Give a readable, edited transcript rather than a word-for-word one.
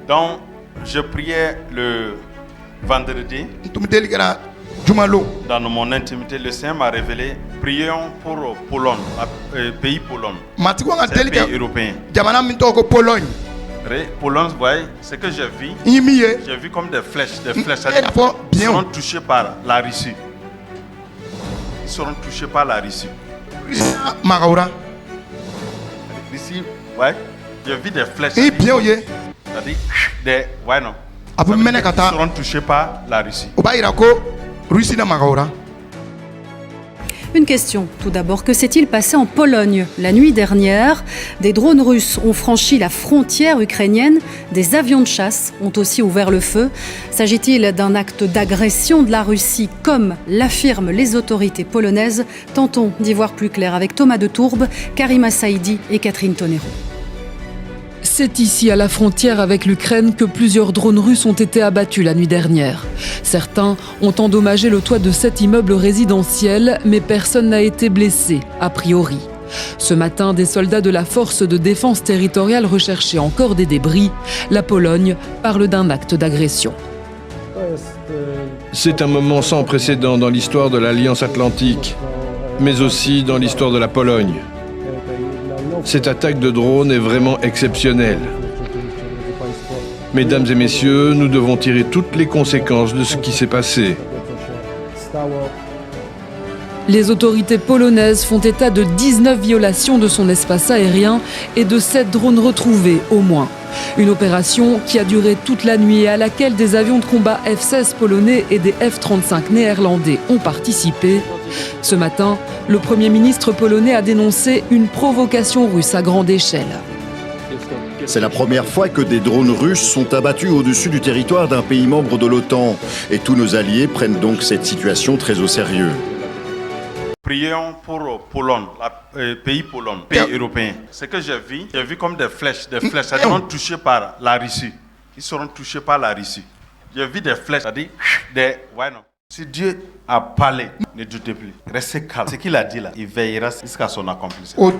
Donc, je priais le vendredi. Dans mon intimité, le Seigneur m'a révélé, prions pour Pologne, pays Pologne. C'est un pays européen. Pologne, vous voyez, ce que j'ai vu comme des flèches. Ils seront touchés par la Russie. Ils seront touchés par la Russie. Ici, ouais, j'ai vu des flèches. C'est-à-dire, ils seront touchés par la Russie. Une question, tout d'abord, que s'est-il passé en Pologne la nuit dernière? Des drones russes ont franchi la frontière ukrainienne, des avions de chasse ont aussi ouvert le feu. S'agit-il d'un acte d'agression de la Russie, comme l'affirment les autorités polonaises? Tentons d'y voir plus clair avec Thomas de Tourbe, Karima Saïdi et Catherine Tonero. C'est ici, à la frontière avec l'Ukraine, que plusieurs drones russes ont été abattus la nuit dernière. Certains ont endommagé le toit de 7 immeubles résidentiels, mais personne n'a été blessé, a priori. Ce matin, des soldats de la force de défense territoriale recherchaient encore des débris. La Pologne parle d'un acte d'agression. C'est un moment sans précédent dans l'histoire de l'Alliance Atlantique, mais aussi dans l'histoire de la Pologne. Cette attaque de drone est vraiment exceptionnelle. Mesdames et messieurs, nous devons tirer toutes les conséquences de ce qui s'est passé. Les autorités polonaises font état de 19 violations de son espace aérien et de 7 drones retrouvés au moins. Une opération qui a duré toute la nuit et à laquelle des avions de combat F-16 polonais et des F-35 néerlandais ont participé. Ce matin, le Premier ministre polonais a dénoncé une provocation russe à grande échelle. C'est la première fois que des drones russes sont abattus au-dessus du territoire d'un pays membre de l'OTAN. Et tous nos alliés prennent donc cette situation très au sérieux. Prions pour Pologne, pays Pologne, pays européen. Ce que j'ai vu comme des flèches. Ils seront touchés par la Russie. Ils seront touchés par la Russie. J'ai vu des flèches, c'est-à-dire si Dieu a parlé, ne doutez plus. Restez calme. Ce qu'il a dit là, il veillera jusqu'à son accomplissement.